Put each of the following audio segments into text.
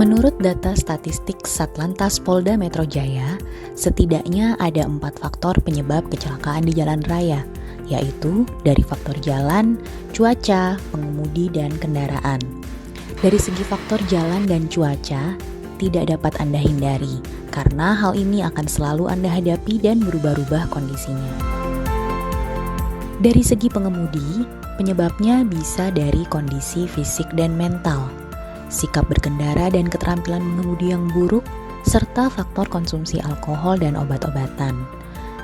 Menurut data statistik Satlantas Polda Metro Jaya, setidaknya ada 4 faktor penyebab kecelakaan di jalan raya, yaitu dari faktor jalan, cuaca, pengemudi, dan kendaraan. Dari segi faktor jalan dan cuaca, tidak dapat Anda hindari, karena hal ini akan selalu Anda hadapi dan berubah-ubah kondisinya. Dari segi pengemudi, penyebabnya bisa dari kondisi fisik dan mental, sikap berkendara dan keterampilan mengemudi yang buruk, serta faktor konsumsi alkohol dan obat-obatan.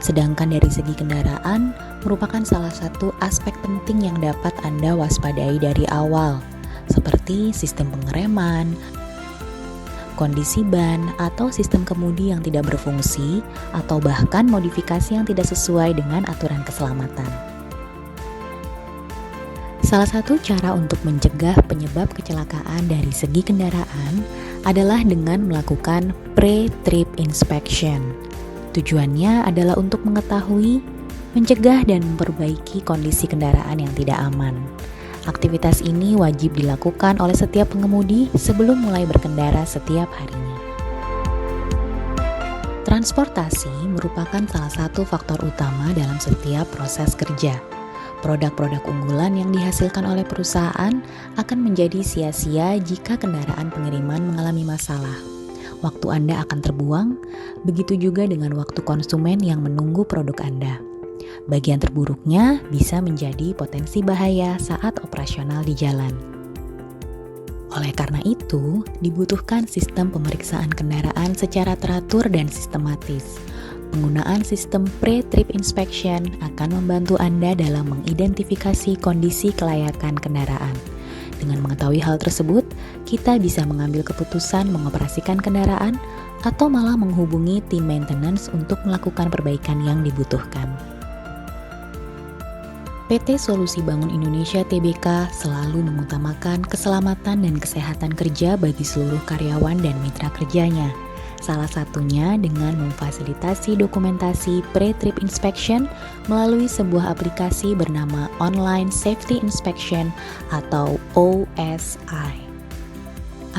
Sedangkan dari segi kendaraan, merupakan salah satu aspek penting yang dapat Anda waspadai dari awal, seperti sistem pengereman, kondisi ban, atau sistem kemudi yang tidak berfungsi, atau bahkan modifikasi yang tidak sesuai dengan aturan keselamatan. Salah satu cara untuk mencegah penyebab kecelakaan dari segi kendaraan adalah dengan melakukan pre-trip inspection. Tujuannya adalah untuk mengetahui, mencegah dan memperbaiki kondisi kendaraan yang tidak aman. Aktivitas ini wajib dilakukan oleh setiap pengemudi sebelum mulai berkendara setiap harinya. Transportasi merupakan salah satu faktor utama dalam setiap proses kerja. Produk-produk unggulan yang dihasilkan oleh perusahaan akan menjadi sia-sia jika kendaraan pengiriman mengalami masalah. Waktu Anda akan terbuang, begitu juga dengan waktu konsumen yang menunggu produk Anda. Bagian terburuknya bisa menjadi potensi bahaya saat operasional di jalan. Oleh karena itu, dibutuhkan sistem pemeriksaan kendaraan secara teratur dan sistematis. Penggunaan sistem pre-trip inspection akan membantu Anda dalam mengidentifikasi kondisi kelayakan kendaraan. Dengan mengetahui hal tersebut, kita bisa mengambil keputusan mengoperasikan kendaraan atau malah menghubungi tim maintenance untuk melakukan perbaikan yang dibutuhkan. PT Solusi Bangun Indonesia Tbk selalu mengutamakan keselamatan dan kesehatan kerja bagi seluruh karyawan dan mitra kerjanya. Salah satunya dengan memfasilitasi dokumentasi pre-trip inspection melalui sebuah aplikasi bernama Online Safety Inspection atau OSI.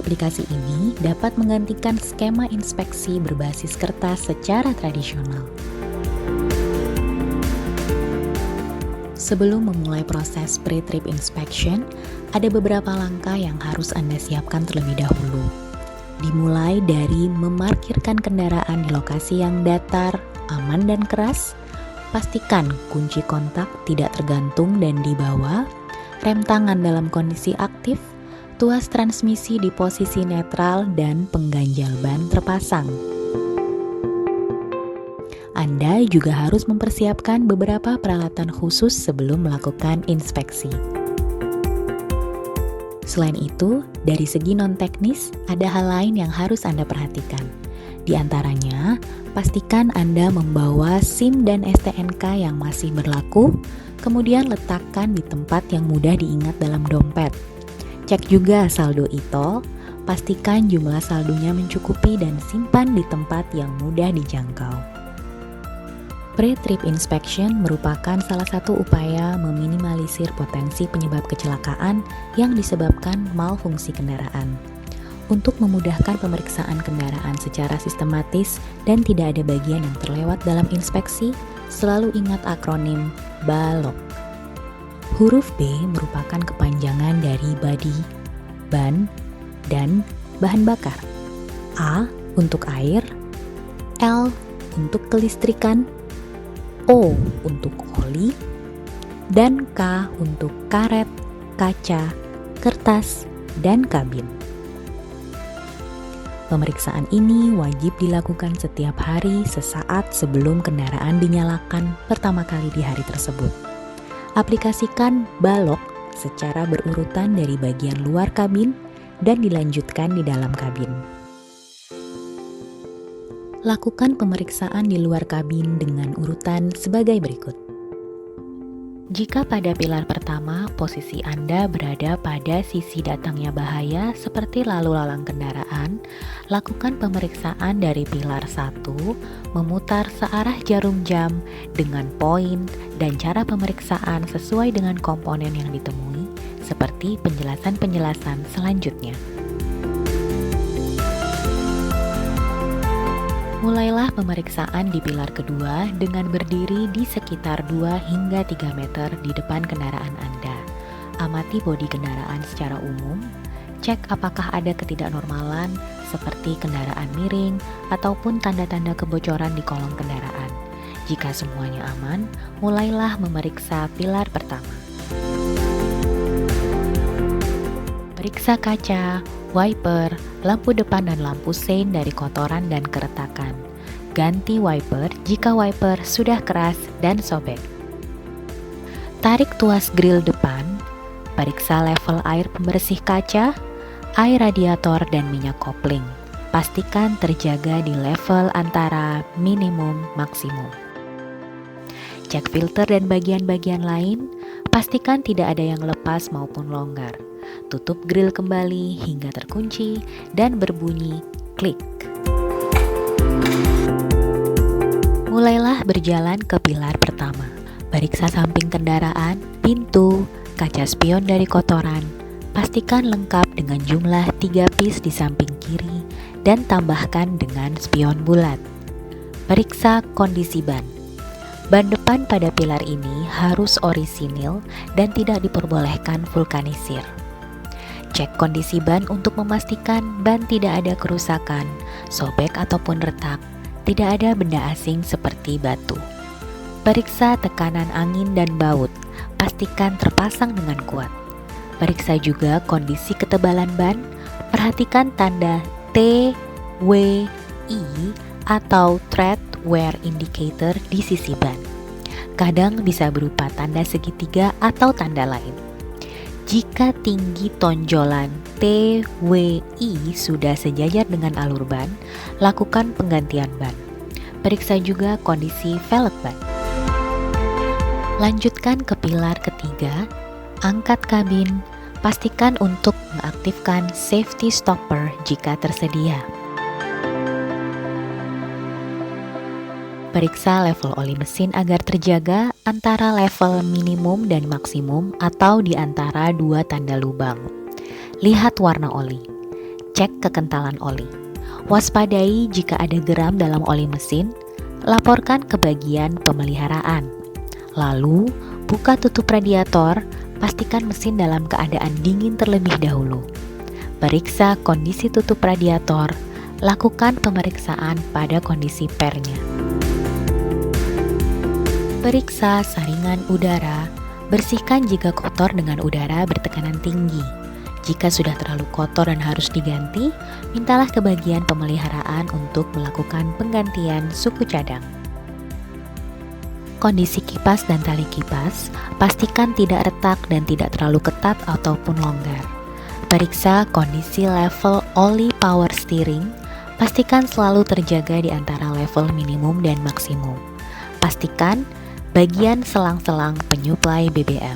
Aplikasi ini dapat menggantikan skema inspeksi berbasis kertas secara tradisional. Sebelum memulai proses pre-trip inspection, ada beberapa langkah yang harus Anda siapkan terlebih dahulu. Dimulai dari memarkirkan kendaraan di lokasi yang datar, aman dan keras, pastikan kunci kontak tidak tergantung dan dibawa, rem tangan dalam kondisi aktif, tuas transmisi di posisi netral, dan pengganjal ban terpasang. Anda juga harus mempersiapkan beberapa peralatan khusus sebelum melakukan inspeksi. Selain itu, dari segi non-teknis, ada hal lain yang harus Anda perhatikan. Di antaranya, pastikan Anda membawa SIM dan STNK yang masih berlaku, kemudian letakkan di tempat yang mudah diingat dalam dompet. Cek juga saldo e-tol, pastikan jumlah saldonya mencukupi dan simpan di tempat yang mudah dijangkau. Pre-trip inspection merupakan salah satu upaya meminimalisir potensi penyebab kecelakaan yang disebabkan malfungsi kendaraan. Untuk memudahkan pemeriksaan kendaraan secara sistematis dan tidak ada bagian yang terlewat dalam inspeksi, selalu ingat akronim BALOK. Huruf B merupakan kepanjangan dari body, ban, dan bahan bakar. A untuk air, L untuk kelistrikan, O untuk oli, dan K untuk karet, kaca, kertas, dan kabin. Pemeriksaan ini wajib dilakukan setiap hari sesaat sebelum kendaraan dinyalakan pertama kali di hari tersebut. Aplikasikan BALOK secara berurutan dari bagian luar kabin dan dilanjutkan di dalam kabin. Lakukan pemeriksaan di luar kabin dengan urutan sebagai berikut. Jika pada pilar pertama posisi Anda berada pada sisi datangnya bahaya seperti lalu lalang kendaraan, lakukan pemeriksaan dari pilar 1, memutar searah jarum jam dengan poin dan cara pemeriksaan sesuai dengan komponen yang ditemui, seperti penjelasan-penjelasan selanjutnya. Mulailah pemeriksaan di pilar kedua dengan berdiri di sekitar 2 hingga 3 meter di depan kendaraan Anda. Amati bodi kendaraan secara umum, cek apakah ada ketidaknormalan seperti kendaraan miring ataupun tanda-tanda kebocoran di kolong kendaraan. Jika semuanya aman, mulailah memeriksa pilar pertama. Periksa kaca, wiper, lampu depan dan lampu sein dari kotoran dan keretakan. Ganti wiper jika wiper sudah keras dan sobek. Tarik tuas grill depan. Periksa level air pembersih kaca, air radiator dan minyak kopling. Pastikan terjaga di level antara minimum maksimum. Cek filter dan bagian-bagian lain. Pastikan tidak ada yang lepas maupun longgar. Tutup grill kembali hingga terkunci dan berbunyi klik. Mulailah berjalan ke pilar pertama. Periksa samping kendaraan, pintu, kaca spion dari kotoran. Pastikan lengkap dengan jumlah 3 piece di samping kiri dan tambahkan dengan spion bulat. Periksa kondisi ban. Ban depan pada pilar ini harus orisinil dan tidak diperbolehkan vulkanisir. Cek kondisi ban untuk memastikan ban tidak ada kerusakan, sobek ataupun retak, tidak ada benda asing seperti batu. Periksa tekanan angin dan baut, pastikan terpasang dengan kuat. Periksa juga kondisi ketebalan ban, perhatikan tanda TWI atau Tread Wear Indicator di sisi ban. Kadang bisa berupa tanda segitiga atau tanda lain. Jika tinggi tonjolan TWI sudah sejajar dengan alur ban, lakukan penggantian ban. Periksa juga kondisi velg ban. Lanjutkan ke pilar ketiga, angkat kabin, pastikan untuk mengaktifkan safety stopper jika tersedia. Periksa level oli mesin agar terjaga antara level minimum dan maksimum atau di antara 2 tanda lubang. Lihat warna oli. Cek kekentalan oli. Waspadai jika ada geram dalam oli mesin, laporkan ke bagian pemeliharaan. Lalu, buka tutup radiator, pastikan mesin dalam keadaan dingin terlebih dahulu. Periksa kondisi tutup radiator, lakukan pemeriksaan pada kondisi pernya. Periksa saringan udara, bersihkan jika kotor dengan udara bertekanan tinggi. Jika sudah terlalu kotor dan harus diganti, mintalah ke bagian pemeliharaan untuk melakukan penggantian suku cadang. Kondisi kipas dan tali kipas, pastikan tidak retak dan tidak terlalu ketat ataupun longgar. Periksa kondisi level oli power steering, pastikan selalu terjaga di antara level minimum dan maksimum. Pastikan bagian selang-selang penyuplai BBM.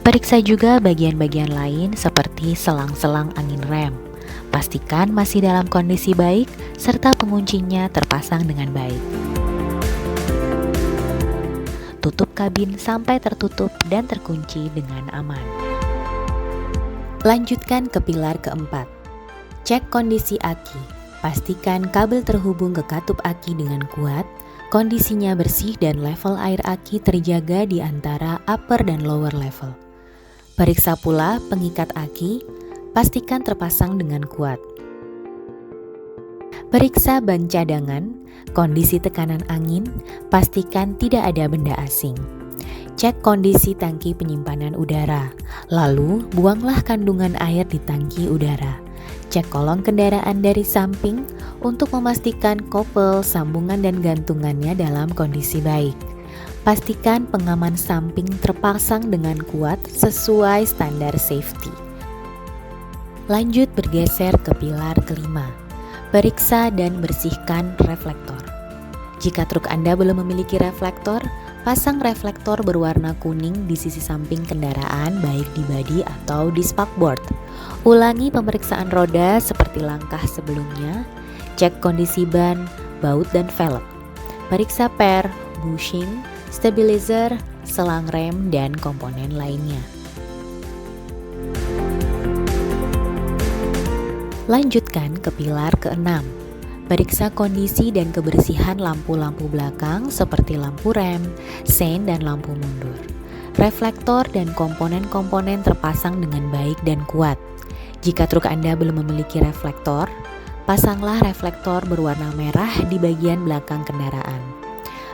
Periksa juga bagian-bagian lain seperti selang-selang angin rem. Pastikan masih dalam kondisi baik serta penguncinya terpasang dengan baik. Tutup kabin sampai tertutup dan terkunci dengan aman. Lanjutkan ke pilar keempat. Cek kondisi aki. Pastikan kabel terhubung ke katup aki dengan kuat, kondisinya bersih dan level air aki terjaga di antara upper dan lower level. Periksa pula pengikat aki, pastikan terpasang dengan kuat. Periksa ban cadangan, kondisi tekanan angin, pastikan tidak ada benda asing. Cek kondisi tangki penyimpanan udara, lalu buanglah kandungan air di tangki udara. Cek kolong kendaraan dari samping untuk memastikan kopel, sambungan dan gantungannya dalam kondisi baik. Pastikan pengaman samping terpasang dengan kuat sesuai standar safety. Lanjut bergeser ke pilar kelima. Periksa dan bersihkan reflektor. Jika truk Anda belum memiliki reflektor, pasang reflektor berwarna kuning di sisi samping kendaraan baik di bodi atau di spakboard. Ulangi pemeriksaan roda seperti langkah sebelumnya. Cek kondisi ban, baut dan velg. Periksa per, bushing, stabilizer, selang rem dan komponen lainnya. Lanjutkan ke pilar ke-6. Periksa kondisi dan kebersihan lampu-lampu belakang seperti lampu rem, sein, dan lampu mundur. Reflektor dan komponen-komponen terpasang dengan baik dan kuat. Jika truk Anda belum memiliki reflektor, pasanglah reflektor berwarna merah di bagian belakang kendaraan.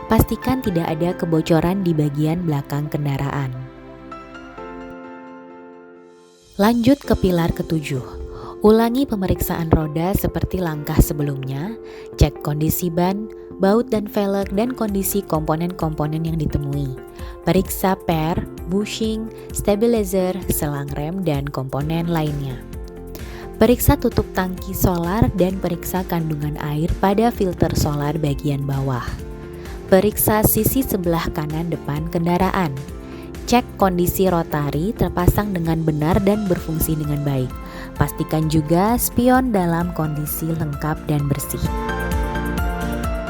Pastikan tidak ada kebocoran di bagian belakang kendaraan. Lanjut ke pilar ketujuh. Ulangi pemeriksaan roda seperti langkah sebelumnya, cek kondisi ban, baut dan velg dan kondisi komponen-komponen yang ditemui. Periksa per, bushing, stabilizer, selang rem, dan komponen lainnya. Periksa tutup tangki solar dan periksa kandungan air pada filter solar bagian bawah. Periksa sisi sebelah kanan depan kendaraan. Cek kondisi rotari terpasang dengan benar dan berfungsi dengan baik. Pastikan juga spion dalam kondisi lengkap dan bersih.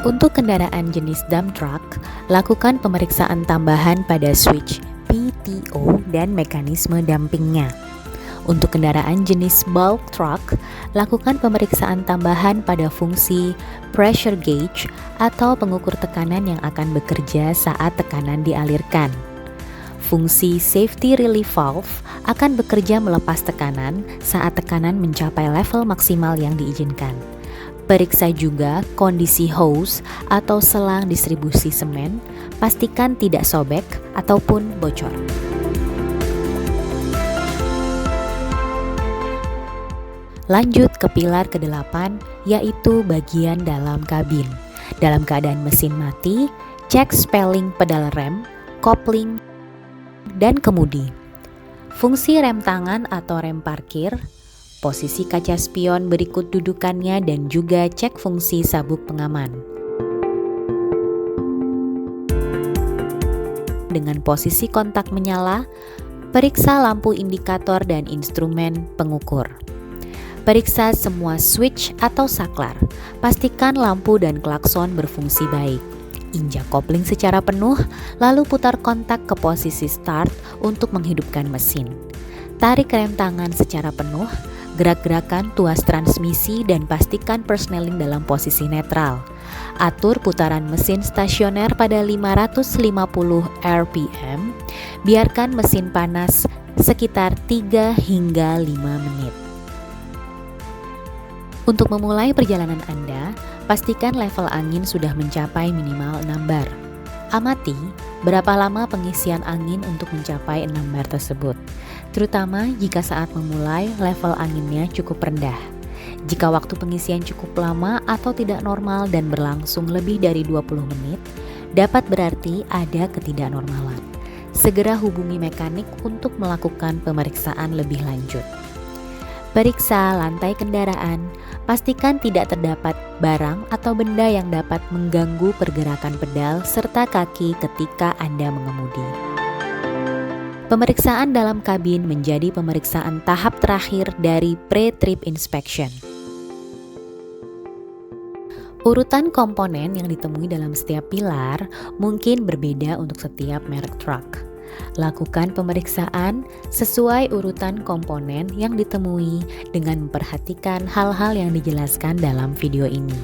Untuk kendaraan jenis dump truck, lakukan pemeriksaan tambahan pada switch PTO dan mekanisme dampingnya. Untuk kendaraan jenis bulk truck, lakukan pemeriksaan tambahan pada fungsi pressure gauge atau pengukur tekanan yang akan bekerja saat tekanan dialirkan. Fungsi safety relief valve akan bekerja melepas tekanan saat tekanan mencapai level maksimal yang diizinkan. Periksa juga kondisi hose atau selang distribusi semen, pastikan tidak sobek ataupun bocor. Lanjut ke pilar ke-8, yaitu bagian dalam kabin. Dalam keadaan mesin mati, cek spelling pedal rem, kopling, dan kemudi. Fungsi rem tangan atau rem parkir, posisi kaca spion berikut dudukannya, dan juga cek fungsi sabuk pengaman. Dengan posisi kontak menyala, periksa lampu indikator dan instrumen pengukur. Periksa semua switch atau saklar, pastikan lampu dan klakson berfungsi baik. Injak kopling secara penuh, lalu putar kontak ke posisi start untuk menghidupkan mesin. Tarik rem tangan secara penuh, gerak-gerakan tuas transmisi dan pastikan persneling dalam posisi netral. Atur putaran mesin stasioner pada 550 rpm, biarkan mesin panas sekitar 3 hingga 5 menit. Untuk memulai perjalanan Anda, pastikan level angin sudah mencapai minimal 6 bar. Amati berapa lama pengisian angin untuk mencapai 6 bar tersebut, terutama jika saat memulai level anginnya cukup rendah. Jika waktu pengisian cukup lama atau tidak normal dan berlangsung lebih dari 20 menit, dapat berarti ada ketidaknormalan. Segera hubungi mekanik untuk melakukan pemeriksaan lebih lanjut. Periksa lantai kendaraan, pastikan tidak terdapat barang atau benda yang dapat mengganggu pergerakan pedal serta kaki ketika Anda mengemudi. Pemeriksaan dalam kabin menjadi pemeriksaan tahap terakhir dari pre-trip inspection. Urutan komponen yang ditemui dalam setiap pilar mungkin berbeda untuk setiap merek truk. Lakukan pemeriksaan sesuai urutan komponen yang ditemui dengan memperhatikan hal-hal yang dijelaskan dalam video ini.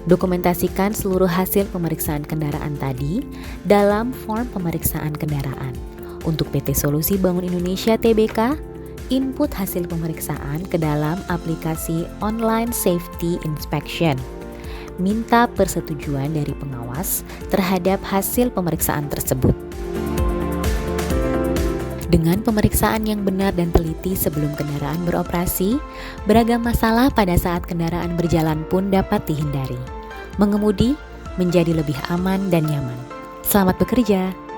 Dokumentasikan seluruh hasil pemeriksaan kendaraan tadi dalam form pemeriksaan kendaraan. Untuk PT Solusi Bangun Indonesia Tbk, input hasil pemeriksaan ke dalam aplikasi Online Safety Inspection. Minta persetujuan dari pengawas terhadap hasil pemeriksaan tersebut. Dengan pemeriksaan yang benar dan teliti sebelum kendaraan beroperasi, beragam masalah pada saat kendaraan berjalan pun dapat dihindari. Mengemudi menjadi lebih aman dan nyaman. Selamat bekerja!